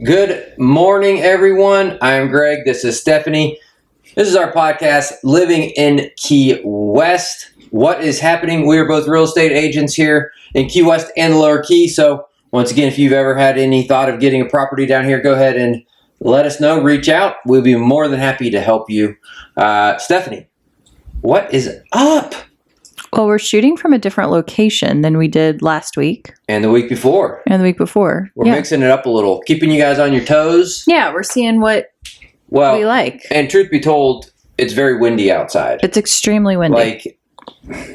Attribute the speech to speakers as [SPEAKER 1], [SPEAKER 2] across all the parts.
[SPEAKER 1] Good morning, everyone. I am Greg. This is Stephanie. This is our podcast, Living in Key West. What is happening? We are both real estate agents here in Key West and the Lower Key. So once again, if you've ever had any thought of getting a property down here, go ahead and let us know. Reach out. We'll be more than happy to help you. Stephanie, what is up?
[SPEAKER 2] Well, we're shooting from a different location than we did last week.
[SPEAKER 1] And the week before.
[SPEAKER 2] We're
[SPEAKER 1] mixing it up a little, keeping you guys on your toes.
[SPEAKER 2] Yeah, we're seeing what we like.
[SPEAKER 1] And truth be told, it's very windy outside.
[SPEAKER 2] It's extremely windy.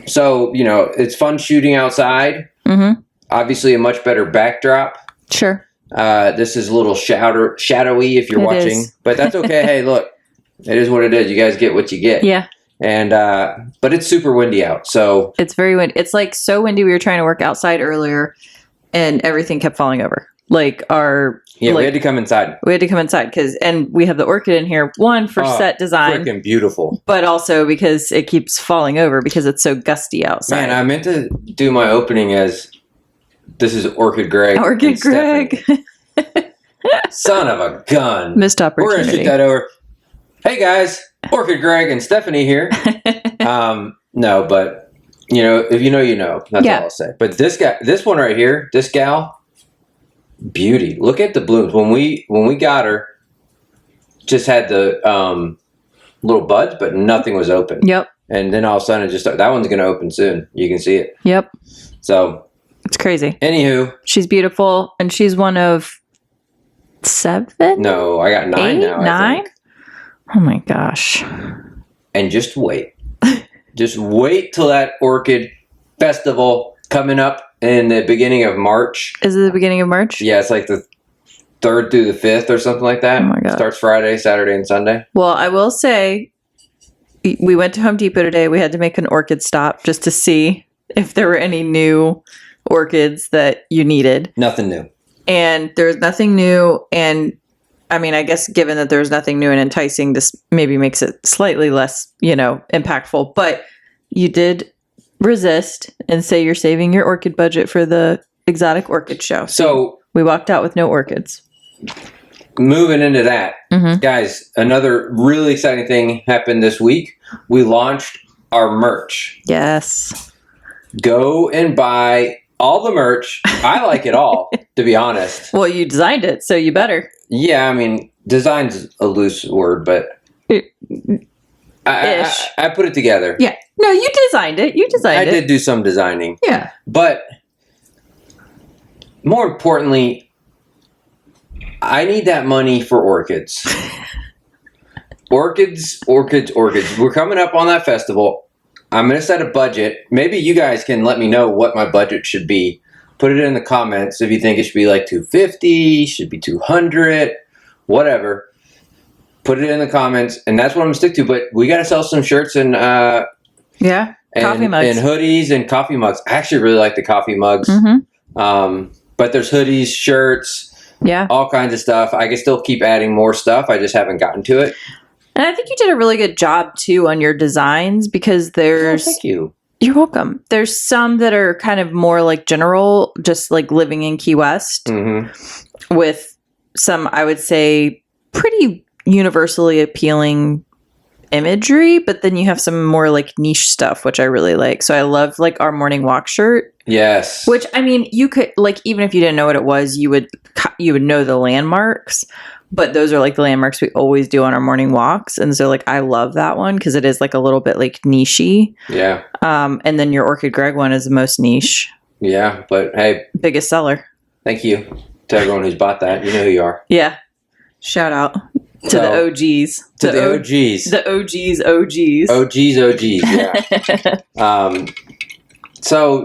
[SPEAKER 1] So, it's fun shooting outside.
[SPEAKER 2] Mm-hmm.
[SPEAKER 1] Obviously, a much better backdrop.
[SPEAKER 2] Sure.
[SPEAKER 1] This is a little shadowy if you're watching. But that's okay. Hey, look, it is what it is. You guys get what you get.
[SPEAKER 2] Yeah.
[SPEAKER 1] And but it's super windy out, so
[SPEAKER 2] it's very windy. It's like so windy. We were trying to work outside earlier, and everything kept falling over. We
[SPEAKER 1] had to come inside.
[SPEAKER 2] We had to come inside and we have the orchid in here. One for set design,
[SPEAKER 1] freaking beautiful,
[SPEAKER 2] but also because it keeps falling over because it's so gusty outside.
[SPEAKER 1] Man, I meant to do my opening as this is Orchid Greg.
[SPEAKER 2] Orchid Greg,
[SPEAKER 1] son of a gun,
[SPEAKER 2] missed opportunity.
[SPEAKER 1] We're gonna shoot that over. Hey guys. Orchid Greg and Stephanie here. No, but if you know, you know. That's all I'll say. But this one right here, this gal, beauty. Look at the blooms. When we got her, just had the little buds, but nothing was open.
[SPEAKER 2] Yep.
[SPEAKER 1] And then all of a sudden, that one's going to open soon. You can see it.
[SPEAKER 2] Yep.
[SPEAKER 1] So
[SPEAKER 2] it's crazy.
[SPEAKER 1] Anywho,
[SPEAKER 2] she's beautiful, and she's one of 7.
[SPEAKER 1] No, I got 9 now.
[SPEAKER 2] 9.
[SPEAKER 1] I think.
[SPEAKER 2] Oh my gosh.
[SPEAKER 1] And just wait. Just wait till that orchid festival coming up in the beginning of March.
[SPEAKER 2] Is it the beginning of March?
[SPEAKER 1] Yeah, it's like the 3rd through the 5th or something like that.
[SPEAKER 2] Oh my God.
[SPEAKER 1] Starts Friday, Saturday, and Sunday.
[SPEAKER 2] Well, I will say, we went to Home Depot today. We had to make an orchid stop just to see if there were any new orchids that you needed.
[SPEAKER 1] Nothing new.
[SPEAKER 2] And there's nothing new, and I mean, I guess given that there's nothing new and enticing, this maybe makes it slightly less, impactful. But you did resist and say you're saving your orchid budget for the exotic orchid show.
[SPEAKER 1] So
[SPEAKER 2] we walked out with no orchids.
[SPEAKER 1] Moving into that, guys, another really exciting thing happened this week. We launched our merch.
[SPEAKER 2] Yes.
[SPEAKER 1] Go and buy all the merch. I like it all, to be honest.
[SPEAKER 2] Well, you designed it, so you better.
[SPEAKER 1] Yeah, I mean, design's a loose word, but I put it together.
[SPEAKER 2] Yeah. No, you designed it. I
[SPEAKER 1] did do some designing.
[SPEAKER 2] Yeah.
[SPEAKER 1] But more importantly, I need that money for orchids. Orchids. We're coming up on that festival. I'm going to set a budget. Maybe you guys can let me know what my budget should be. Put it in the comments if you think it should be like $250, should be $200, whatever. Put it in the comments, and that's what I'm going to stick to. But we got to sell some shirts and
[SPEAKER 2] coffee mugs
[SPEAKER 1] and hoodies and coffee mugs. I actually really like the coffee mugs.
[SPEAKER 2] Mm-hmm.
[SPEAKER 1] But there's hoodies, shirts, all kinds of stuff. I can still keep adding more stuff. I just haven't gotten to it.
[SPEAKER 2] And I think you did a really good job too on your designs because there's.
[SPEAKER 1] Oh, thank you.
[SPEAKER 2] You're welcome. There's some that are kind of more like general, just like living in Key West, with some, I would say, pretty universally appealing imagery. But then you have some more like niche stuff, which I really like. So I love like our morning walk shirt.
[SPEAKER 1] Yes.
[SPEAKER 2] Which, I mean, you could like, even if you didn't know what it was, you would know the landmarks. But those are like the landmarks we always do on our morning walks. And so like, I love that one because it is like a little bit like niche-y.
[SPEAKER 1] Yeah.
[SPEAKER 2] And then your Orchid Greg one is the most niche.
[SPEAKER 1] Yeah. But hey.
[SPEAKER 2] Biggest seller.
[SPEAKER 1] Thank you to everyone who's bought that. You know who you are.
[SPEAKER 2] Yeah. Shout out to the OGs.
[SPEAKER 1] To the OGs.
[SPEAKER 2] The OGs.
[SPEAKER 1] OGs.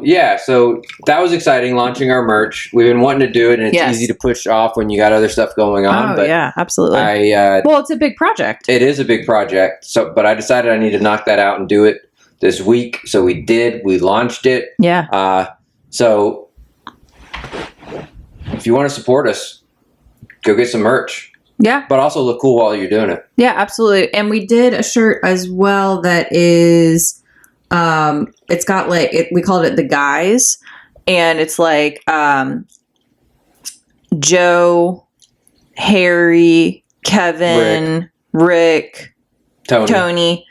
[SPEAKER 1] Yeah. So that was exciting, launching our merch. We've been wanting to do it, and it's easy to push off when you got other stuff going on.
[SPEAKER 2] Oh, yeah, absolutely. Well, it's a big project.
[SPEAKER 1] It is a big project. But I decided I need to knock that out and do it this week. So we did. We launched it.
[SPEAKER 2] Yeah.
[SPEAKER 1] So if you want to support us, go get some merch.
[SPEAKER 2] Yeah.
[SPEAKER 1] But also look cool while you're doing it.
[SPEAKER 2] Yeah, absolutely. And we did a shirt as well that is, it's got like, we called it The Guys. And it's like Joe, Harry, Kevin, Rick, Tony.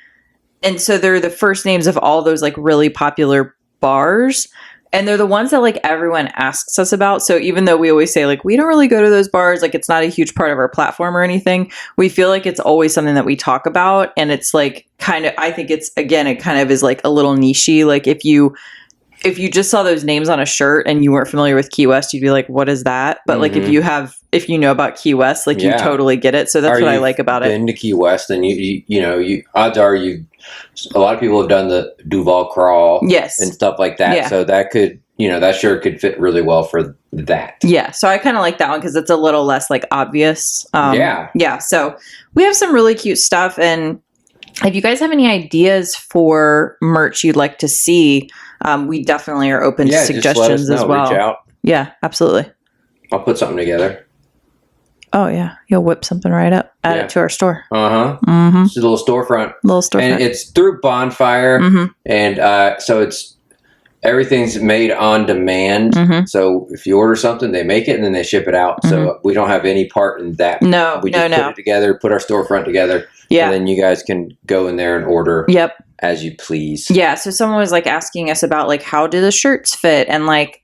[SPEAKER 2] And so they're the first names of all those like really popular bars. And they're the ones that like everyone asks us about. So even though we always say like, we don't really go to those bars, like it's not a huge part of our platform or anything, we feel like it's always something that we talk about. And it's like kind of, I think it's, again, it kind of is like a little nichey. Like if you just saw those names on a shirt and you weren't familiar with Key West, you'd be like, what is that? But like if you know about Key West, like you totally get it. So that's what I like about it.
[SPEAKER 1] Been to Key West, and you odds are a lot of people have done the Duval crawl,
[SPEAKER 2] yes,
[SPEAKER 1] and stuff like that. Yeah. So that could, that shirt could fit really well for that.
[SPEAKER 2] Yeah. So I kind of like that one because it's a little less like obvious. Yeah. So we have some really cute stuff, and if you guys have any ideas for merch you'd like to see, we definitely are open to suggestions as well.
[SPEAKER 1] Reach out.
[SPEAKER 2] Yeah, absolutely.
[SPEAKER 1] I'll put something together.
[SPEAKER 2] Oh, yeah. You'll whip something right up. Add it to our store.
[SPEAKER 1] Uh-huh.
[SPEAKER 2] Mm-hmm.
[SPEAKER 1] It's a little storefront. And it's through Bonfire. Mm-hmm. And so everything's made on demand. Mm-hmm. So if you order something, they make it and then they ship it out. Mm-hmm. So we don't have any part in that.
[SPEAKER 2] No,
[SPEAKER 1] we just put it together, put our storefront together. Yeah. And then you guys can go in there and order.
[SPEAKER 2] Yep.
[SPEAKER 1] As you please.
[SPEAKER 2] Yeah. So someone was like asking us about like, how do the shirts fit? And like,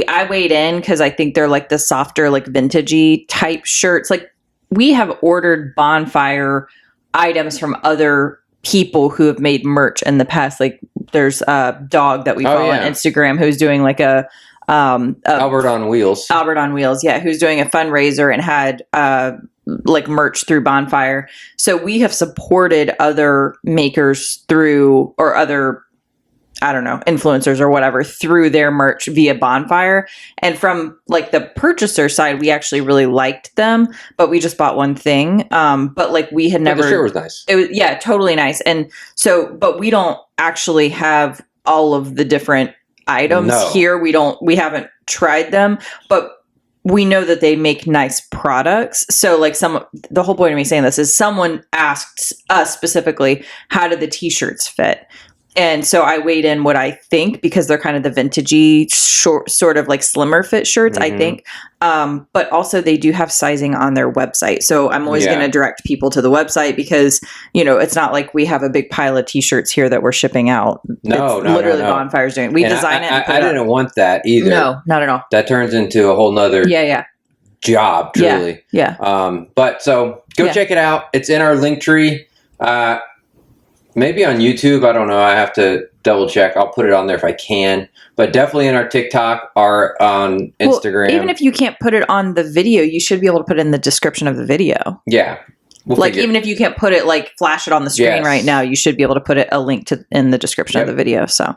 [SPEAKER 2] I weighed in because I think they're like the softer, like vintagey type shirts. Like we have ordered Bonfire items from other people who have made merch in the past. Like there's a dog that we follow on Instagram who's doing like a
[SPEAKER 1] Albert on Wheels.
[SPEAKER 2] Yeah. Who's doing a fundraiser and had, like merch through Bonfire. So we have supported other makers through, or other, I don't know, influencers or whatever through their merch via Bonfire. And from like the purchaser side, we actually really liked them, but we just bought one thing. But like we had never.
[SPEAKER 1] The shirt was nice.
[SPEAKER 2] It was totally nice. And so, but we don't actually have all of the different items here. We haven't tried them, but we know that they make nice products. So like the whole point of me saying this is someone asked us specifically, how did the t-shirts fit? And so I weighed in what I think, because they're kind of the vintagey short, sort of like slimmer fit shirts, I think. But also they do have sizing on their website. So I'm always going to direct people to the website because, it's not like we have a big pile of t-shirts here that we're shipping out.
[SPEAKER 1] No,
[SPEAKER 2] literally Bonfire's doing. We design it. And
[SPEAKER 1] I didn't want that either.
[SPEAKER 2] No, not at all.
[SPEAKER 1] That turns into a whole nother job, truly.
[SPEAKER 2] Yeah.
[SPEAKER 1] But so go check it out. It's in our link tree. Maybe on YouTube. I don't know. I have to double check. I'll put it on there if I can. But definitely in our TikTok or on Instagram.
[SPEAKER 2] Well, even if you can't put it on the video, you should be able to put it in the description of the video.
[SPEAKER 1] Yeah.
[SPEAKER 2] Even if you can't put it, like flash it on the screen right now, you should be able to put a link in the description of the video. So,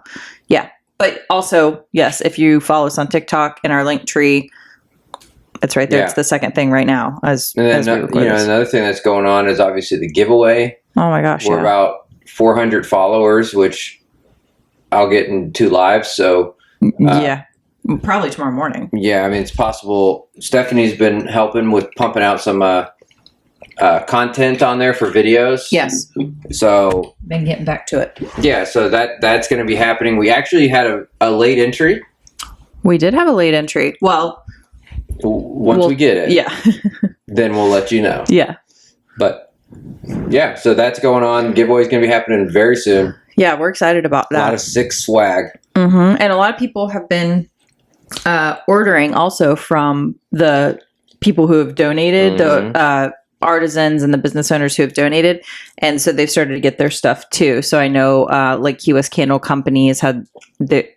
[SPEAKER 2] yeah. But also, yes, if you follow us on TikTok in our link tree, it's right there. It's the second thing right now. As we record this.
[SPEAKER 1] Another thing that's going on is obviously the giveaway.
[SPEAKER 2] Oh my gosh.
[SPEAKER 1] We're about 400 followers, which I'll get in 2 lives. So
[SPEAKER 2] probably tomorrow morning.
[SPEAKER 1] Yeah, I mean it's possible. Stephanie's been helping with pumping out some content on there for videos.
[SPEAKER 2] Yes.
[SPEAKER 1] So
[SPEAKER 2] been getting back to it.
[SPEAKER 1] Yeah, so that's going to be happening. We actually had a late entry.
[SPEAKER 2] We did have a late entry. Well,
[SPEAKER 1] once we get it, then we'll let you know.
[SPEAKER 2] Yeah.
[SPEAKER 1] But yeah, so that's going on. Giveaway's going to be happening very soon.
[SPEAKER 2] Yeah, we're excited about that.
[SPEAKER 1] A lot of sick swag.
[SPEAKER 2] Mm-hmm. And a lot of people have been ordering also from the people who have donated, the artisans and the business owners who have donated. And so they've started to get their stuff too. So I know like Key West Candle Company has had,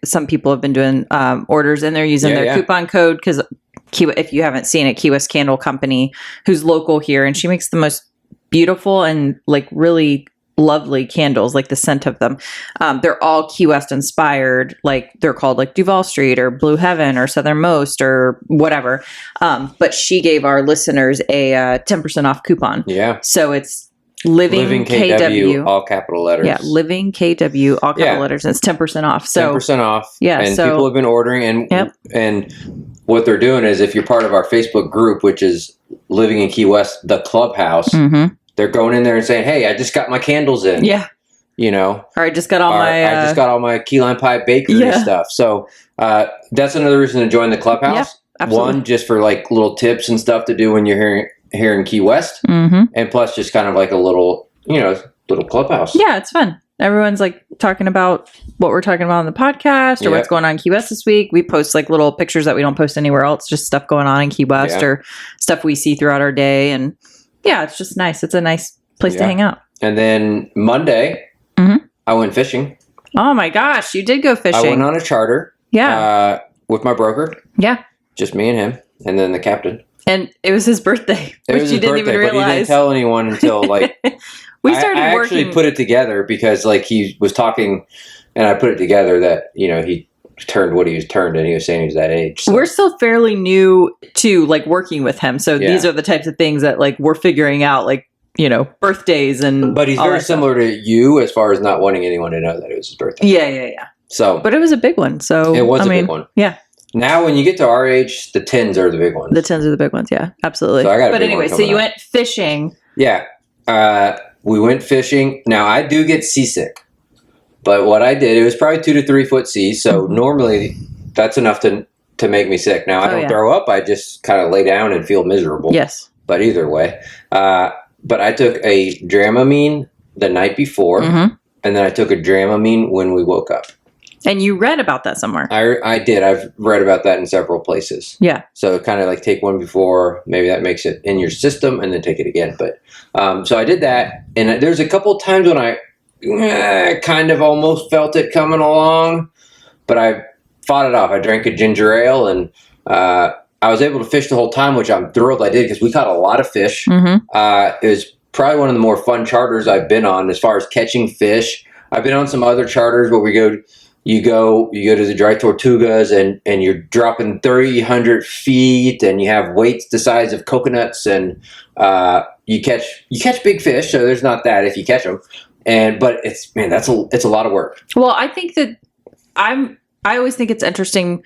[SPEAKER 2] some people have been doing orders, and they're using their coupon code because if you haven't seen it, Key West Candle Company, who's local here, and she makes the most beautiful and like really lovely candles, like the scent of them. They're all Key West inspired. Like they're called like Duval Street or Blue Heaven or Southernmost or whatever. But she gave our listeners a 10% off coupon.
[SPEAKER 1] Yeah.
[SPEAKER 2] So it's Living KW,
[SPEAKER 1] all capital letters.
[SPEAKER 2] Yeah, Living KW, all capital letters. And it's 10% off. So
[SPEAKER 1] 10% off.
[SPEAKER 2] Yeah.
[SPEAKER 1] And people have been ordering, and what they're doing is, if you're part of our Facebook group, which is Living in Key West, the Clubhouse, they're going in there and saying, "Hey, I just got my candles in."
[SPEAKER 2] Yeah.
[SPEAKER 1] Or
[SPEAKER 2] I just got all
[SPEAKER 1] my key lime pie bakery stuff. So that's another reason to join the Clubhouse.
[SPEAKER 2] Yeah, absolutely.
[SPEAKER 1] One, just for like little tips and stuff to do when you're here in Key West, and plus just kind of like a little, little clubhouse.
[SPEAKER 2] Yeah, it's fun. Everyone's like talking about what we're talking about on the podcast or what's going on in Key West this week. We post like little pictures that we don't post anywhere else, just stuff going on in Key West or stuff we see throughout our day. And yeah, it's just nice. It's a nice place to hang out.
[SPEAKER 1] And then Monday, I went fishing.
[SPEAKER 2] Oh my gosh, you did go fishing.
[SPEAKER 1] I went on a charter.
[SPEAKER 2] Yeah.
[SPEAKER 1] With my broker.
[SPEAKER 2] Yeah.
[SPEAKER 1] Just me and him, and then the captain.
[SPEAKER 2] And it was his birthday, which you didn't even realize.
[SPEAKER 1] But he didn't tell anyone until like
[SPEAKER 2] we started
[SPEAKER 1] I
[SPEAKER 2] working.
[SPEAKER 1] actually put it together because like he was talking, and I put it together that he turned what he was turned, and he was saying he was that age. So.
[SPEAKER 2] We're still fairly new to like working with him, so these are the types of things that like we're figuring out, like birthdays and.
[SPEAKER 1] But he's very similar to you as far as not wanting anyone to know that it was his birthday.
[SPEAKER 2] Yeah.
[SPEAKER 1] So,
[SPEAKER 2] but it was a big one. So
[SPEAKER 1] it was a big one.
[SPEAKER 2] Yeah.
[SPEAKER 1] Now, when you get to our age, the 10s are the big ones.
[SPEAKER 2] The 10s are the big ones. Yeah, absolutely.
[SPEAKER 1] So I got
[SPEAKER 2] but anyway, so you went fishing.
[SPEAKER 1] Yeah. We went fishing. Now, I do get seasick. But what I did, it was probably 2 to 3 foot sea. So normally that's enough to make me sick. Now, I don't throw up. I just kind of lay down and feel miserable.
[SPEAKER 2] Yes.
[SPEAKER 1] But either way. But I took a Dramamine the night before. And then I took a Dramamine when we woke up.
[SPEAKER 2] And you read about that somewhere.
[SPEAKER 1] I did. I've read about that in several places.
[SPEAKER 2] Yeah.
[SPEAKER 1] So kind of like take one before, maybe that makes it in your system, and then take it again. But so I did that, and there's a couple of times when I kind of almost felt it coming along, but I fought it off. I drank a ginger ale, and I was able to fish the whole time, which I'm thrilled I did because we caught a lot of fish. It was probably one of the more fun charters I've been on as far as catching fish. I've been on some other charters where you go to the dry tortugas and you're dropping 300 feet and you have weights the size of coconuts and you catch big fish. So there's not that if you catch them. But it's a lot of work. Well,
[SPEAKER 2] I think that I always think it's interesting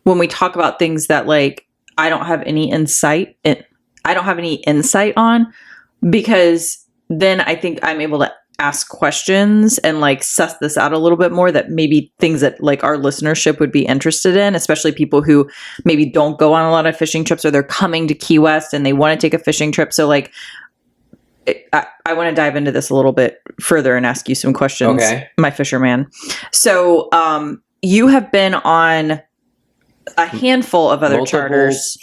[SPEAKER 2] when we talk about things that like I don't have any insight on, because then I think I'm able to ask questions and like suss this out a little bit more, that maybe things that like our listenership would be interested in, especially people who maybe don't go on a lot of fishing trips, or they're coming to Key West and they want to take a fishing trip. So like I want to dive into this a little bit further and ask you some questions, my fisherman. So you have been on a handful of other charters,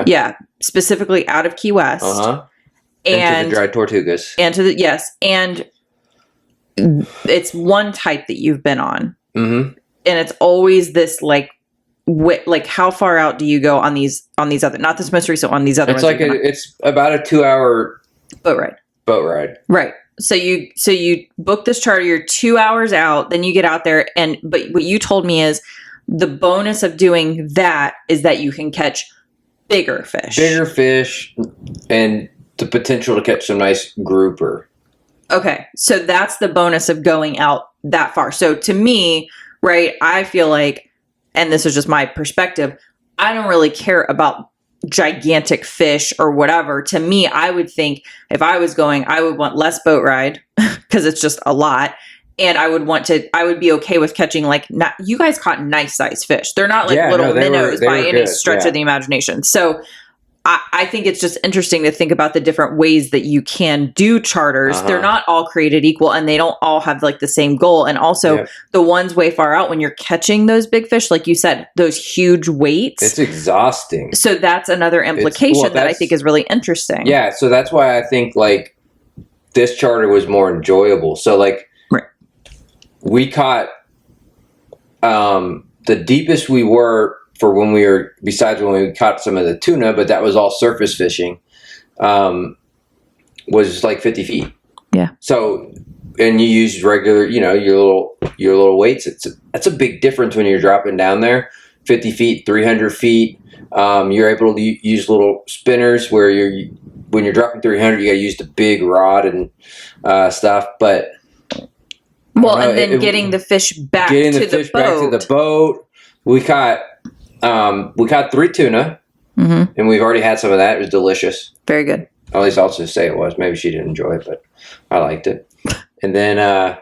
[SPEAKER 2] yeah, specifically out of Key West,
[SPEAKER 1] and to the dry tortugas,
[SPEAKER 2] and it's one type that you've been on, and it's always this like how far out do you go on these other, not this most recent one, these other
[SPEAKER 1] ones?
[SPEAKER 2] It's
[SPEAKER 1] about a 2-hour
[SPEAKER 2] boat ride, right? So you book this charter, you're 2 hours out, then you get out there, but what you told me is the bonus of doing that is that you can catch bigger fish and the potential to catch some nice grouper. Okay, so that's the bonus of going out that far. So to me, right, I feel like, and this is just my perspective, I don't really care about gigantic fish or whatever. To me, I would think if I was going, I would want less boat ride because it's just a lot. And I would be okay with catching you guys caught nice sized fish. They're not little minnows by any stretch of the imagination. So I think it's just interesting to think about the different ways that you can do charters. They're not all created equal, and they don't all have the same goal. And also the ones way far out, when you're catching those big fish, like you said, those huge weights.
[SPEAKER 1] It's exhausting.
[SPEAKER 2] So that's another implication that I think is really interesting.
[SPEAKER 1] Yeah. So that's why I think this charter was more enjoyable. So we caught the deepest we were for when besides when we caught some of the tuna, but that was all surface fishing, was 50 feet.
[SPEAKER 2] Yeah. So,
[SPEAKER 1] and you use regular, your little weights. That's a big difference when you're dropping down there, 50 feet, 300 feet. You're able to use little spinners where when you're dropping 300, you got to use the big rod and stuff, but.
[SPEAKER 2] Well, and then getting the fish back to the boat.
[SPEAKER 1] We caught 3 tuna, and we've already had some of that. It was delicious.
[SPEAKER 2] Very good.
[SPEAKER 1] At least I'll just say it was. Maybe she didn't enjoy it, but I liked it. And then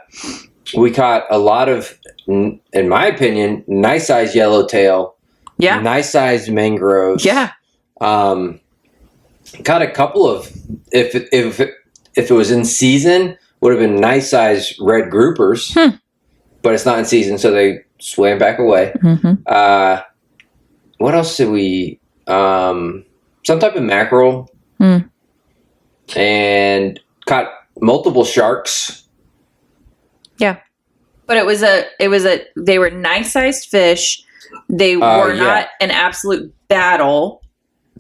[SPEAKER 1] we caught a lot of, in my opinion, nice sized yellowtail.
[SPEAKER 2] Yeah.
[SPEAKER 1] Nice sized mangroves.
[SPEAKER 2] Yeah.
[SPEAKER 1] Caught a couple of, if it was in season, would have been nice size red groupers, but it's not in season, so they swam back away.
[SPEAKER 2] Mm-hmm.
[SPEAKER 1] What else did we? Some type of mackerel, and caught multiple sharks.
[SPEAKER 2] Yeah, but it was they were nice sized fish. They were not an absolute battle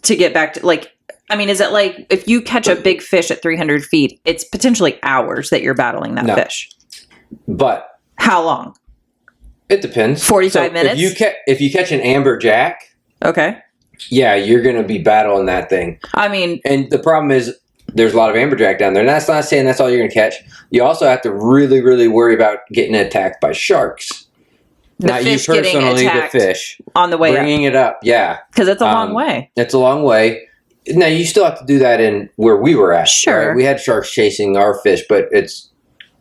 [SPEAKER 2] to get back to, like, I mean, is it like if you catch a big fish at 300 feet, it's potentially hours that you're battling that fish.
[SPEAKER 1] But
[SPEAKER 2] how long?
[SPEAKER 1] It depends.
[SPEAKER 2] 45 minutes?
[SPEAKER 1] If you catch an amberjack,
[SPEAKER 2] okay,
[SPEAKER 1] yeah, you're going to be battling that thing.
[SPEAKER 2] I mean,
[SPEAKER 1] and the problem is there's a lot of amberjack down there. And that's not saying that's all you're going to catch. You also have to really, really worry about getting attacked by sharks. Not you personally, the fish.
[SPEAKER 2] On the way
[SPEAKER 1] bringing it up, yeah.
[SPEAKER 2] Because it's a long way.
[SPEAKER 1] It's a long way. Now, you still have to do that in where we were at.
[SPEAKER 2] Sure.
[SPEAKER 1] Right? We had sharks chasing our fish, but it's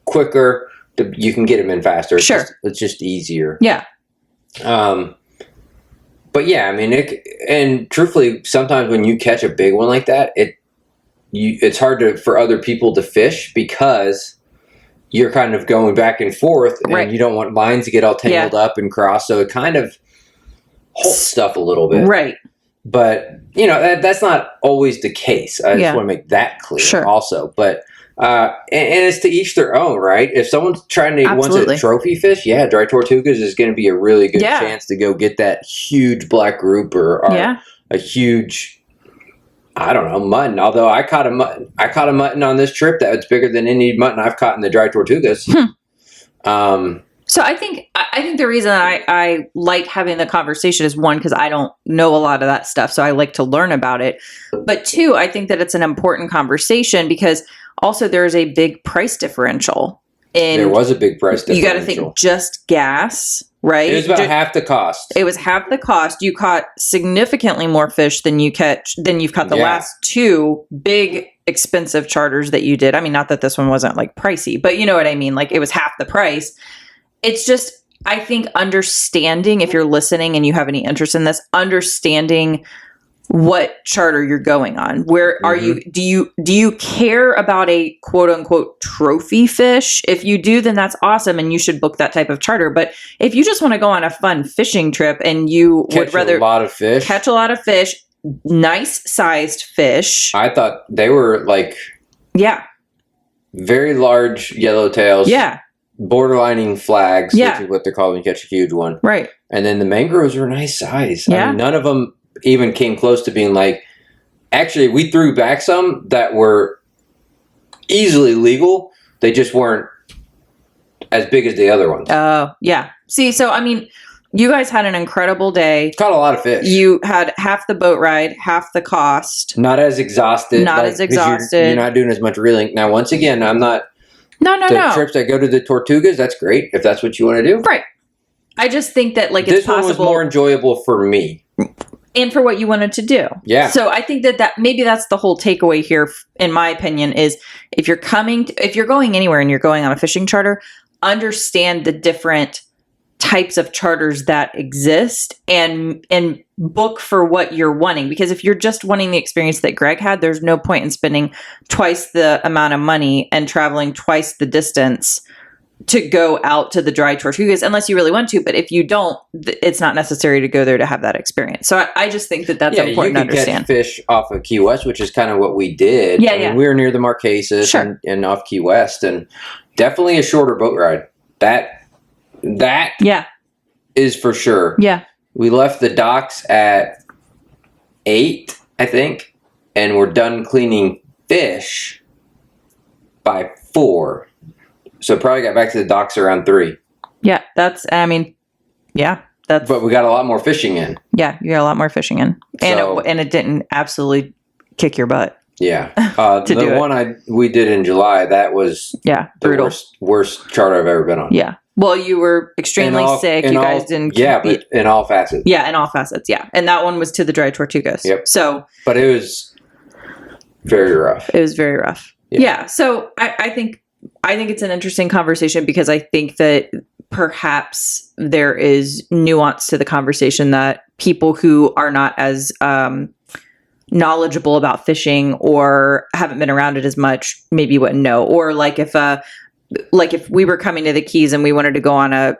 [SPEAKER 1] quicker. You can get them in faster. It's just easier.
[SPEAKER 2] Yeah.
[SPEAKER 1] But yeah, I mean, and truthfully, sometimes when you catch a big one like that, it's hard for other people to fish because you're kind of going back and forth, and you don't want lines to get all tangled up and cross, so it kind of holds stuff a little bit.
[SPEAKER 2] Right.
[SPEAKER 1] But, that's not always the case. I just want to make that clear also. But, and it's to each their own, right? If someone's trying to wants a trophy fish, dry tortugas is going to be a really good chance to go get that huge black grouper or a huge, I don't know, mutton. Although I caught a mutton on this trip that was bigger than any mutton I've caught in the dry tortugas.
[SPEAKER 2] So I think the reason I like having the conversation is, one, because I don't know a lot of that stuff, so I like to learn about it. But two, I think that it's an important conversation because also there's a big price differential.
[SPEAKER 1] There was a big price differential.
[SPEAKER 2] You got to think just gas, right?
[SPEAKER 1] It was about half the cost.
[SPEAKER 2] It was half the cost. You caught significantly more fish than you've caught the last two big expensive charters that you did. I mean, not that this one wasn't like pricey, but you know what I mean? Like, it was half the price. It's just, I think, understanding, if you're listening and you have any interest in this, understanding what charter you're going on. Where are you? Do you care about a quote unquote trophy fish? If you do, then that's awesome, and you should book that type of charter. But if you just want to go on a fun fishing trip and you would rather catch a lot of fish, nice sized fish.
[SPEAKER 1] I thought they were like very large yellowtails.
[SPEAKER 2] Yeah.
[SPEAKER 1] Borderlining flags, which is what they're called when you catch a huge one.
[SPEAKER 2] Right.
[SPEAKER 1] And then the mangroves were nice size.
[SPEAKER 2] Yeah.
[SPEAKER 1] I mean, none of them even came close to being like, actually, we threw back some that were easily legal. They just weren't as big as the other ones.
[SPEAKER 2] Oh, yeah. See, so, I mean, you guys had an incredible day.
[SPEAKER 1] Caught a lot of fish.
[SPEAKER 2] You had half the boat ride, half the cost.
[SPEAKER 1] Not as exhausted. You're not doing as much reeling. Now, once again, I'm not...
[SPEAKER 2] No.
[SPEAKER 1] Trips that go to the Tortugas, that's great if that's what you want to do.
[SPEAKER 2] Right. I just think that, like, it's possible.
[SPEAKER 1] This one was more enjoyable for me.
[SPEAKER 2] And for what you wanted to do.
[SPEAKER 1] Yeah.
[SPEAKER 2] So I think that maybe that's the whole takeaway here, in my opinion, is if you're going anywhere and you're going on a fishing charter, understand the different types of charters that exist and book for what you're wanting. Because if you're just wanting the experience that Greg had, there's no point in spending twice the amount of money and traveling twice the distance to go out to the dry tortugas, unless you really want to. But if you don't, it's not necessary to go there to have that experience. So I just think that that's important to understand.
[SPEAKER 1] Catch fish off of Key West, which is kind of what we did.
[SPEAKER 2] Yeah,
[SPEAKER 1] I mean, we were near the Marquesas and off Key West, and definitely a shorter boat ride. That is for sure.
[SPEAKER 2] Yeah.
[SPEAKER 1] We left the docks at 8, I think, and we're done cleaning fish by 4. So probably got back to the docks around 3.
[SPEAKER 2] Yeah, that's.
[SPEAKER 1] But we got a lot more fishing in.
[SPEAKER 2] Yeah, you got a lot more fishing in, and it didn't absolutely kick your butt.
[SPEAKER 1] Yeah, the one we did in July, that was
[SPEAKER 2] brutal.
[SPEAKER 1] The worst charter I've ever been on.
[SPEAKER 2] Yeah. Well, you were extremely sick. You guys didn't.
[SPEAKER 1] Yeah, but in all facets.
[SPEAKER 2] Yeah, in all facets. Yeah, and that one was to the dry tortugas.
[SPEAKER 1] Yep.
[SPEAKER 2] So,
[SPEAKER 1] but it was very rough.
[SPEAKER 2] It was very rough. Yeah. So I think it's an interesting conversation because I think that perhaps there is nuance to the conversation that people who are not as knowledgeable about fishing or haven't been around it as much, maybe wouldn't know. Or like if we were coming to the Keys and we wanted to go on a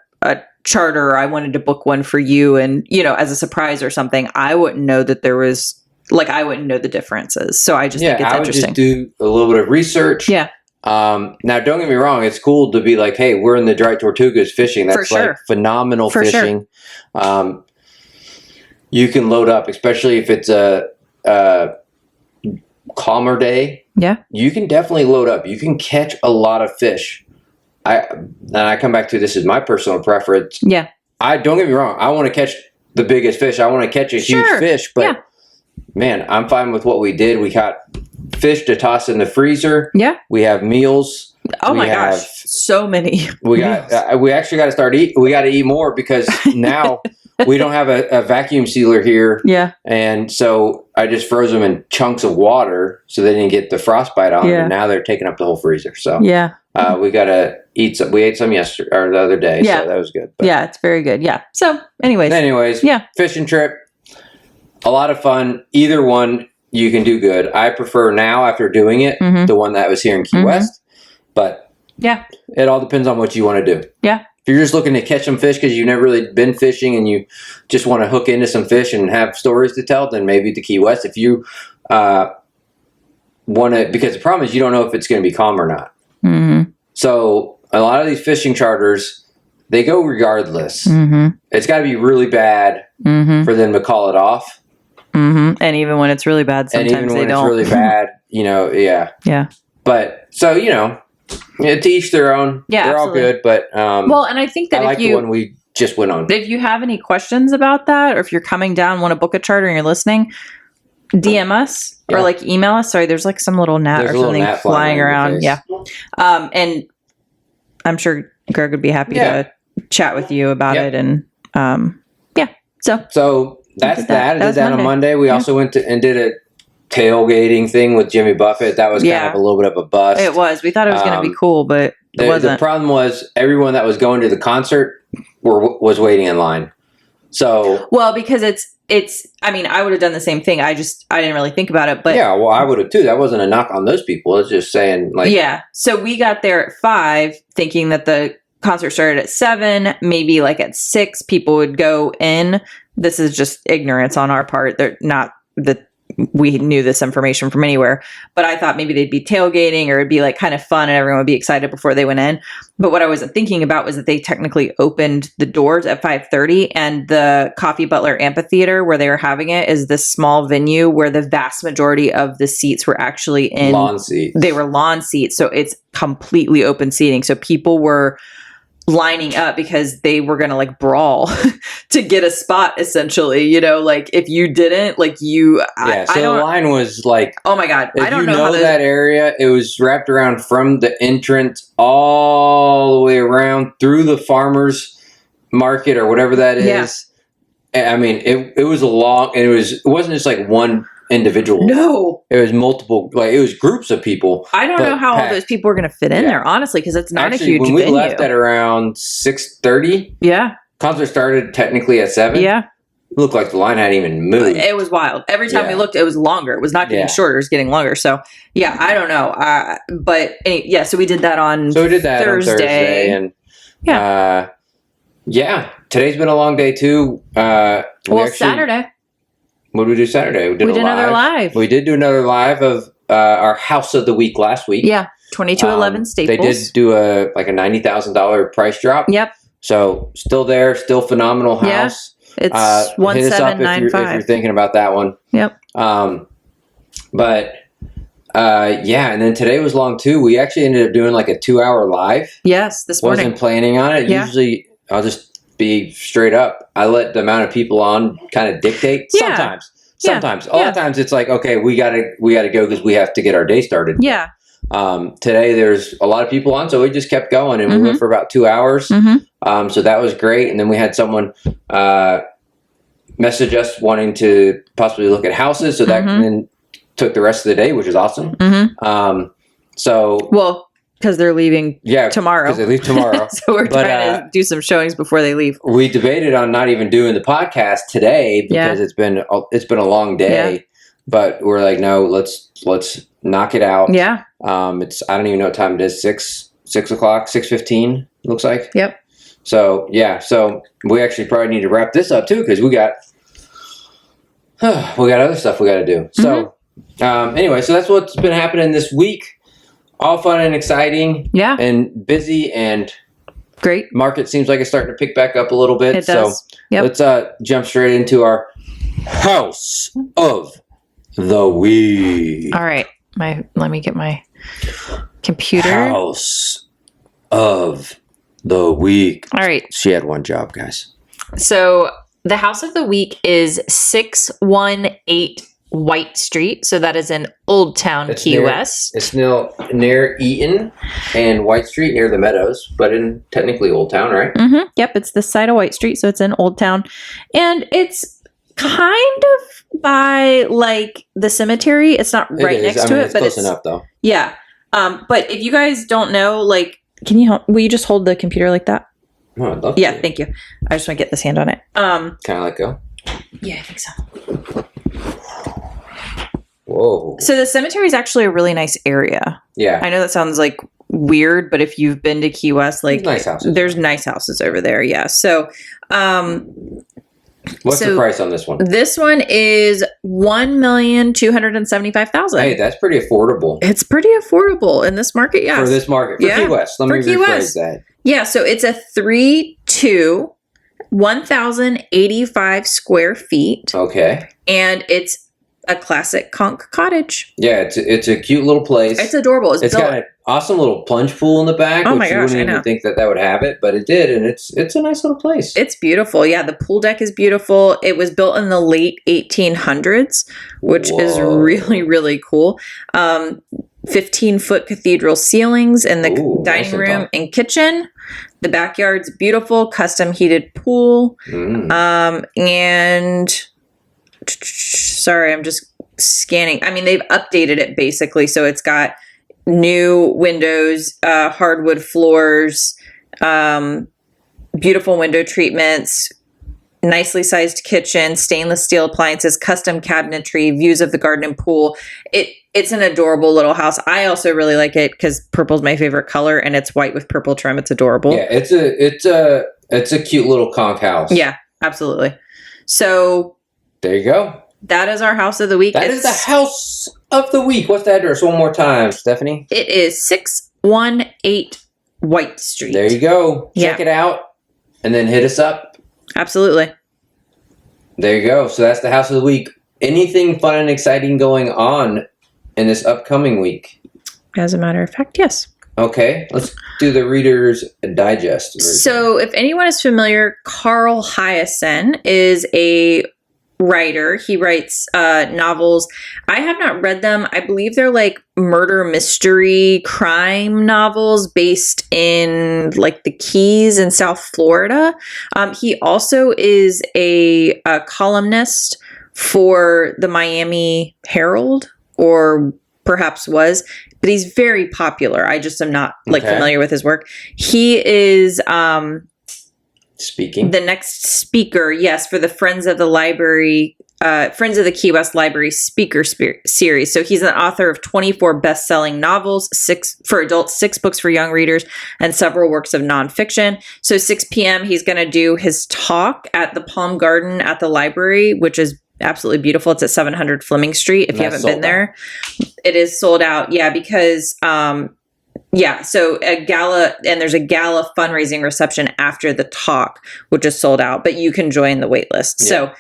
[SPEAKER 2] charter, or I wanted to book one for you and, as a surprise or something, I wouldn't know that there was, I wouldn't know the differences. So I just think it's interesting.
[SPEAKER 1] I would just do a little bit of research.
[SPEAKER 2] Yeah.
[SPEAKER 1] Now, don't get me wrong. It's cool to be like, hey, we're in the Dry Tortugas fishing. That's like phenomenal fishing. Sure. You can load up, especially if it's a calmer day.
[SPEAKER 2] Yeah.
[SPEAKER 1] You can definitely load up. You can catch a lot of fish. I come back to, this is my personal preference.
[SPEAKER 2] Yeah.
[SPEAKER 1] Don't get me wrong. I want to catch the biggest fish. I want to catch a huge fish, but man, I'm fine with what we did. We got fish to toss in the freezer.
[SPEAKER 2] Yeah.
[SPEAKER 1] We have meals.
[SPEAKER 2] Oh my gosh. So many.
[SPEAKER 1] We actually got to start eat. We got to eat more because now we don't have a vacuum sealer here.
[SPEAKER 2] Yeah.
[SPEAKER 1] And so I just froze them in chunks of water so they didn't get the frostbite on them. And now they're taking up the whole freezer. So we got to eat some. We ate some yesterday or the other day. So that was good. But
[SPEAKER 2] yeah, it's very good. Yeah. So anyways,
[SPEAKER 1] fishing trip. A lot of fun. Either one you can do good. I prefer now, after doing it, the one that was here in Key West. But it all depends on what you want to do. Yeah. If you're just looking to catch some fish because you've never really been fishing and you just want to hook into some fish and have stories to tell, then maybe the Key West. If you want to, because the problem is you don't know if it's going to be calm or not. Mm-hmm. So a lot of these fishing charters, they go regardless. Mm-hmm. It's got to be really bad for them to call it off.
[SPEAKER 2] Mm-hmm. And even when it's really bad, sometimes they don't. And even when
[SPEAKER 1] it's really bad, Yeah. But, so, to each their own. Yeah, they're absolutely all good, but
[SPEAKER 2] and I think that
[SPEAKER 1] I like the one we just went on.
[SPEAKER 2] If you have any questions about that, or if you're coming down, want to book a charter and you're listening, DM us or email us. Sorry, there's some little gnat or something flying around. Yeah. And I'm sure Greg would be happy to chat with you about it. And
[SPEAKER 1] So that's that. I did that on Monday. We also went and did a tailgating thing with Jimmy Buffett. That was kind of a little bit of a bust.
[SPEAKER 2] It was. We thought it was going to be cool, but it wasn't.
[SPEAKER 1] The problem was everyone that was going to the concert was waiting in line. So
[SPEAKER 2] because it's. I mean, I would have done the same thing. I didn't really think about it, but
[SPEAKER 1] I would have too. That wasn't a knock on those people. It's just saying
[SPEAKER 2] So we got there at 5, thinking that the concert started at 7. Maybe at 6, people would go in. This is just ignorance on our part. They're not that we knew this information from anywhere, but I thought maybe they'd be tailgating or it'd be kind of fun and everyone would be excited before they went in. But what I wasn't thinking about was that they technically opened the doors at 5:30, and the Coffee Butler Amphitheater where they were having it is this small venue where the vast majority of the seats were actually in
[SPEAKER 1] lawn seats.
[SPEAKER 2] They were lawn seats. So it's completely open seating. So people were lining up because they were going to brawl to get a spot, essentially, if you didn't
[SPEAKER 1] the line was
[SPEAKER 2] oh my God, I don't know how
[SPEAKER 1] that area. It was wrapped around from the entrance all the way around through the farmers market or whatever that is. I mean, it was a long, and it wasn't just one individual.
[SPEAKER 2] No,
[SPEAKER 1] it was multiple. It was groups of people.
[SPEAKER 2] I don't know how all those people were going to fit in there, honestly, because it's not a huge venue.
[SPEAKER 1] When we left at around 6:30, concert started technically at 7.
[SPEAKER 2] Yeah,
[SPEAKER 1] it looked like the line hadn't even moved.
[SPEAKER 2] It was wild. Every time we looked, it was longer. It was not getting shorter; it was getting longer. So I don't know. So we did that on. Thursday,
[SPEAKER 1] and today's been a long day too.
[SPEAKER 2] Saturday.
[SPEAKER 1] What did we do Saturday?
[SPEAKER 2] We did another live.
[SPEAKER 1] We did do another live of our House of the Week last week.
[SPEAKER 2] Yeah, 2211 Staples.
[SPEAKER 1] They did do a $90,000 price drop.
[SPEAKER 2] Yep.
[SPEAKER 1] So still there, still phenomenal house.
[SPEAKER 2] Yeah, it's 1795.
[SPEAKER 1] If you're thinking about that one.
[SPEAKER 2] Yep.
[SPEAKER 1] And then today was long too. We actually ended up doing a 2-hour live.
[SPEAKER 2] Yes, this morning.
[SPEAKER 1] Wasn't planning on it. Yeah. Usually, I'll just be straight up. I let the amount of people on kind of dictate. Sometimes a lot of times it's okay, we gotta go because we have to get our day started. Today there's a lot of people on, so we just kept going, and we went for about 2 hours. So that was great. And then we had someone message us wanting to possibly look at houses, so that then took the rest of the day, which is awesome.
[SPEAKER 2] Because they're leaving tomorrow.
[SPEAKER 1] Because they leave tomorrow.
[SPEAKER 2] So we're trying to do some showings before they leave.
[SPEAKER 1] We debated on not even doing the podcast today because it's been a long day. but we're like, no, let's knock it out.
[SPEAKER 2] Yeah.
[SPEAKER 1] It's I don't even know what time it is. 6:00, 6:15. Looks like.
[SPEAKER 2] Yep.
[SPEAKER 1] So yeah, so we actually probably need to wrap this up too because we got other stuff we got to do. So anyway, so that's what's been happening this week. All fun and exciting.
[SPEAKER 2] Yeah.
[SPEAKER 1] And busy and
[SPEAKER 2] great.
[SPEAKER 1] Market seems like it's starting to pick back up a little bit.
[SPEAKER 2] It does.
[SPEAKER 1] So
[SPEAKER 2] Yep.
[SPEAKER 1] let's jump straight into our house of the week.
[SPEAKER 2] All right. Let me get my computer.
[SPEAKER 1] House of the week.
[SPEAKER 2] All right.
[SPEAKER 1] She had one job, guys.
[SPEAKER 2] So the house of the week is 618 White Street. So that is in Old Town, Key West.
[SPEAKER 1] It's near Eaton and White Street, near the Meadows, but in technically Old Town, right?
[SPEAKER 2] Mm-hmm. Yep, it's the side of White Street, so it's in Old Town, and it's kind of by like the cemetery. It's not right next to it,
[SPEAKER 1] it's
[SPEAKER 2] but
[SPEAKER 1] close enough, though.
[SPEAKER 2] Yeah. But if you guys don't know, like, can you help? Will you just hold the computer like that?
[SPEAKER 1] Oh, I'd love
[SPEAKER 2] Yeah,
[SPEAKER 1] to.
[SPEAKER 2] thank you. I just want to get this hand on it.
[SPEAKER 1] Can I let go?
[SPEAKER 2] Yeah, I think so.
[SPEAKER 1] Whoa.
[SPEAKER 2] So the cemetery is actually a really nice area.
[SPEAKER 1] Yeah.
[SPEAKER 2] I know that sounds like weird, but if you've been to Key West, like
[SPEAKER 1] Nice houses.
[SPEAKER 2] there's nice houses over there. Yeah. So,
[SPEAKER 1] What's the price on this one?
[SPEAKER 2] This one is $1,275,000.
[SPEAKER 1] Hey, that's pretty affordable.
[SPEAKER 2] It's pretty affordable in this market. Yeah.
[SPEAKER 1] For this market. For Key West. Let me rephrase that.
[SPEAKER 2] Yeah. So it's a 3-2, 1,085 square feet.
[SPEAKER 1] Okay.
[SPEAKER 2] And it's a classic Conch cottage.
[SPEAKER 1] Yeah, it's a cute little place.
[SPEAKER 2] It's adorable.
[SPEAKER 1] It's got an awesome little plunge pool in the back.
[SPEAKER 2] Oh
[SPEAKER 1] which
[SPEAKER 2] my gosh,
[SPEAKER 1] you wouldn't even think that would have it, but it did, and it's a nice little place.
[SPEAKER 2] It's beautiful. Yeah, the pool deck is beautiful. It was built in the late 1800s, which is really, really cool. 15-foot cathedral ceilings in the dining room and kitchen. The backyard's beautiful, custom heated pool. And sorry, I'm just scanning. I mean, they've updated it basically. So it's got new windows, hardwood floors, beautiful window treatments, nicely sized kitchen, stainless steel appliances, custom cabinetry, views of the garden and pool. It's an adorable little house. I also really like it because purple's my favorite color, and it's white with purple trim. It's adorable.
[SPEAKER 1] Yeah, it's a cute little conch house.
[SPEAKER 2] Yeah, absolutely. So
[SPEAKER 1] there you go.
[SPEAKER 2] That is our house of the week.
[SPEAKER 1] That is the house of the week. What's the address? One more time, Stephanie.
[SPEAKER 2] It is 618 White Street.
[SPEAKER 1] There you go. Check it out, and then hit us up.
[SPEAKER 2] Absolutely.
[SPEAKER 1] There you go. So that's the house of the week. Anything fun and exciting going on in this upcoming week?
[SPEAKER 2] As a matter of fact, yes.
[SPEAKER 1] Okay, let's do the Reader's Digest version.
[SPEAKER 2] So if anyone is familiar, Carl Hyacin is a writer. He writes novels. I have not read them. I believe they're like murder mystery crime novels based in like the Keys in South Florida. He also is a columnist for the Miami Herald, or perhaps was, but he's very popular. I just am not like familiar with his work. He is
[SPEAKER 1] speaking.
[SPEAKER 2] The next speaker, yes, for the Friends of the Library, Friends of the Key West Library speaker series. So he's an author of 24 best-selling novels, 6 for adults, 6 books for young readers, and several works of nonfiction. So 6 p.m. he's going to do his talk at the Palm Garden at the library, which is absolutely beautiful. It's at 700 Fleming Street. If you haven't been there, it is sold out. Yeah, because so a gala, and there's a gala fundraising reception after the talk, which is sold out, but you can join the wait list. Yeah. So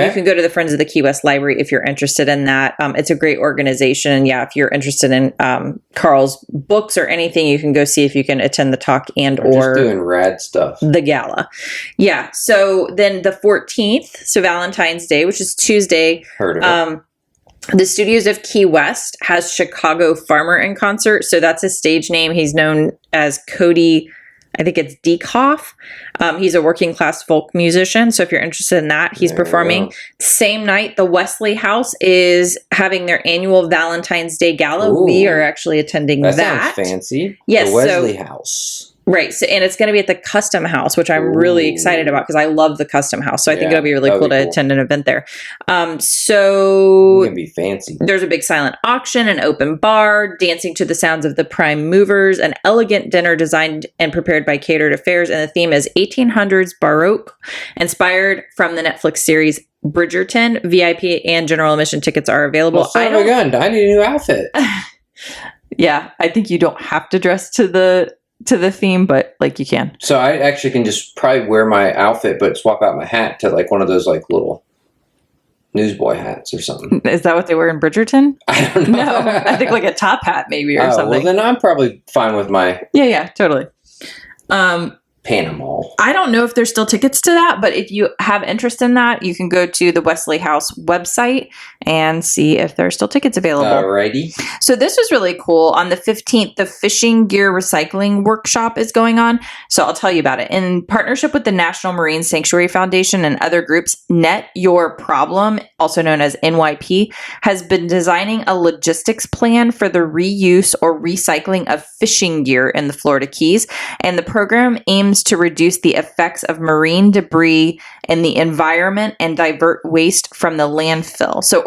[SPEAKER 2] you can go to the Friends of the Key West Library if you're interested in that. It's a great organization. And yeah, if you're interested in Carl's books or anything, you can go see if you can attend the talk or
[SPEAKER 1] just doing rad stuff.
[SPEAKER 2] The gala. Yeah. So then the 14th, so Valentine's Day, which is Tuesday.
[SPEAKER 1] Heard of it.
[SPEAKER 2] The Studios of Key West has Chicago Farmer in concert. So that's his stage name. He's known as Cody, I think it's Deekhoff. He's a working class folk musician. So if you're interested in that, he's performing. Same night, the Wesley House is having their annual Valentine's Day Gala. Ooh, we are actually attending that.
[SPEAKER 1] That sounds fancy.
[SPEAKER 2] Yes.
[SPEAKER 1] The Wesley House.
[SPEAKER 2] Right. So, and it's going to be at the Custom House, which I'm really excited about because I love the Custom House. So I think it'll be really cool to attend an event there. So
[SPEAKER 1] it's going to be fancy.
[SPEAKER 2] There's a big silent auction, an open bar, dancing to the sounds of the prime movers, an elegant dinner designed and prepared by Catered Affairs. And the theme is 1800s Baroque, inspired from the Netflix series Bridgerton. VIP and general admission tickets are available.
[SPEAKER 1] Well, son of a gun, I need a new outfit.
[SPEAKER 2] Yeah, I think you don't have to dress to the theme, but like you can.
[SPEAKER 1] So I actually can just probably wear my outfit, but swap out my hat to like one of those like little newsboy hats or something.
[SPEAKER 2] Is that what they wear in Bridgerton?
[SPEAKER 1] I don't know.
[SPEAKER 2] No, I think like a top hat maybe or something.
[SPEAKER 1] Well, then I'm probably fine with my
[SPEAKER 2] Yeah, totally.
[SPEAKER 1] Panama.
[SPEAKER 2] I don't know if there's still tickets to that, but if you have interest in that, you can go to the Wesley House website and see if there are still tickets available.
[SPEAKER 1] Alrighty.
[SPEAKER 2] So this was really cool. On the 15th, the fishing gear recycling workshop is going on. So I'll tell you about it. In partnership with the National Marine Sanctuary Foundation and other groups, Net Your Problem, also known as NYP, has been designing a logistics plan for the reuse or recycling of fishing gear in the Florida Keys. And the program aims to reduce the effects of marine debris in the environment and divert waste from the landfill. So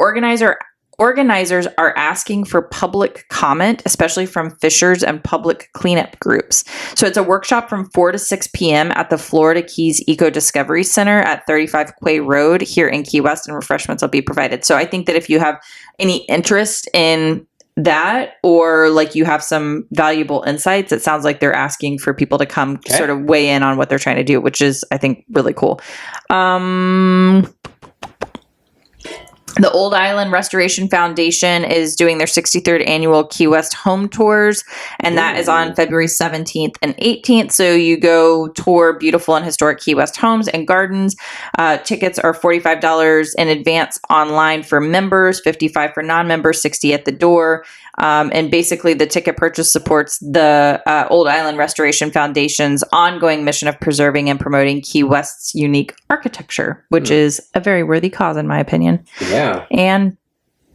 [SPEAKER 2] organizers are asking for public comment, especially from fishers and public cleanup groups. So it's a workshop from 4 to 6 p.m. at the Florida Keys Eco Discovery Center at 35 Quay Road here in Key West, and refreshments will be provided. So I think that if you have any interest in that, or like you have some valuable insights, it sounds like they're asking for people to come sort of weigh in on what they're trying to do, which is, I think, really cool. The Old Island Restoration Foundation is doing their 63rd annual Key West home tours, and that is on February 17th and 18th. So you go tour beautiful and historic Key West homes and gardens. Tickets are $45 in advance online for members, $55 for non-members, $60 at the door. And basically the ticket purchase supports the Old Island Restoration Foundation's ongoing mission of preserving and promoting Key West's unique architecture, which is a very worthy cause in my opinion.
[SPEAKER 1] Yeah.
[SPEAKER 2] And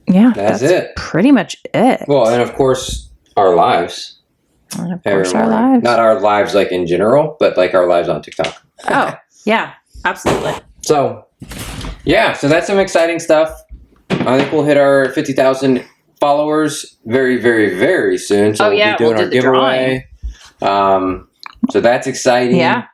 [SPEAKER 2] yeah,
[SPEAKER 1] that's it.
[SPEAKER 2] Pretty much it.
[SPEAKER 1] Well, and of course, our lives.
[SPEAKER 2] And of course, our lives.
[SPEAKER 1] Not our lives like in general, but like our lives on TikTok.
[SPEAKER 2] Oh, yeah, absolutely.
[SPEAKER 1] So, yeah, so that's some exciting stuff. I think we'll hit our 50,000 followers very, very, very soon. So we'll be doing our giveaway. So that's exciting.
[SPEAKER 2] Yeah.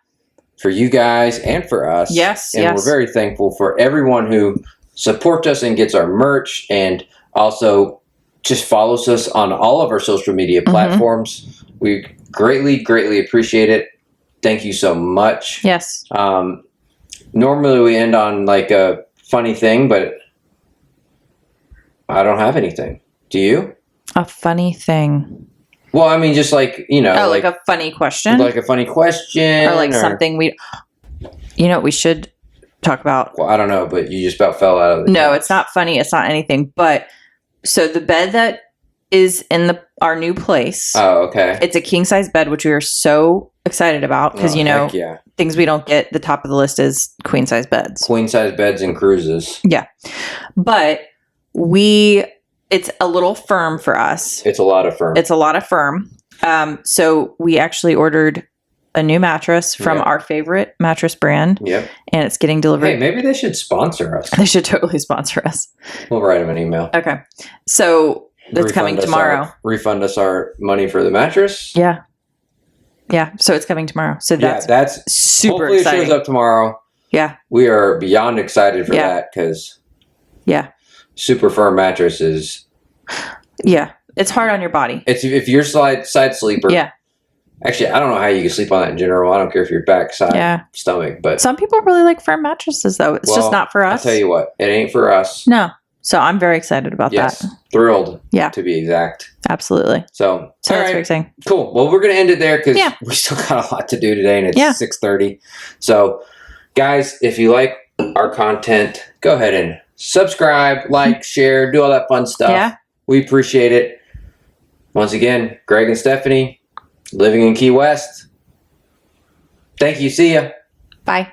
[SPEAKER 1] For you guys and for us.
[SPEAKER 2] Yes,
[SPEAKER 1] and we're very thankful for everyone who supports us and gets our merch and also just follows us on all of our social media platforms. We greatly, greatly appreciate it. Thank you so much.
[SPEAKER 2] Yes.
[SPEAKER 1] Normally we end on like a funny thing, but I don't have anything. Do you?
[SPEAKER 2] A funny thing.
[SPEAKER 1] Well, I mean, just like, you know.
[SPEAKER 2] Oh, like a funny question?
[SPEAKER 1] Like a funny question.
[SPEAKER 2] Or like something we should talk about.
[SPEAKER 1] Well, I don't know, but you just about fell out of the
[SPEAKER 2] No, it's not funny. It's not anything. But so the bed that is in our new place.
[SPEAKER 1] Oh, okay.
[SPEAKER 2] It's a king size bed, which we are so excited about because, things we don't get. The top of the list is queen size beds.
[SPEAKER 1] Queen size beds and cruises.
[SPEAKER 2] Yeah. But it's a little firm for us.
[SPEAKER 1] It's a lot of firm.
[SPEAKER 2] So we actually ordered a new mattress from our favorite mattress brand.
[SPEAKER 1] Yep.
[SPEAKER 2] And it's getting delivered.
[SPEAKER 1] Hey, maybe they should sponsor us.
[SPEAKER 2] They should totally sponsor us.
[SPEAKER 1] We'll write them an email.
[SPEAKER 2] Okay. So it's coming tomorrow.
[SPEAKER 1] Refund us our money for the mattress.
[SPEAKER 2] Yeah. Yeah. So it's coming tomorrow. So that's super
[SPEAKER 1] hopefully
[SPEAKER 2] exciting.
[SPEAKER 1] It shows up tomorrow.
[SPEAKER 2] Yeah.
[SPEAKER 1] We are beyond excited for that because super firm mattress is.
[SPEAKER 2] Yeah. It's hard on your body.
[SPEAKER 1] If you're side sleeper.
[SPEAKER 2] Yeah.
[SPEAKER 1] Actually, I don't know how you can sleep on that in general. I don't care if you're back, side, stomach, but
[SPEAKER 2] some people really like firm mattresses though. It's just not for us.
[SPEAKER 1] I'll tell you what, it ain't for us.
[SPEAKER 2] No. So I'm very excited about that.
[SPEAKER 1] Thrilled. Yeah. To be exact.
[SPEAKER 2] Absolutely.
[SPEAKER 1] So
[SPEAKER 2] that's very exciting.
[SPEAKER 1] Cool. Well, we're going to end it there because we still got a lot to do today and it's 6:30. So guys, if you like our content, go ahead and subscribe, like, share, do all that fun stuff. Yeah. We appreciate it. Once again, Greg and Stephanie, living in Key West. Thank you. See ya.
[SPEAKER 2] Bye.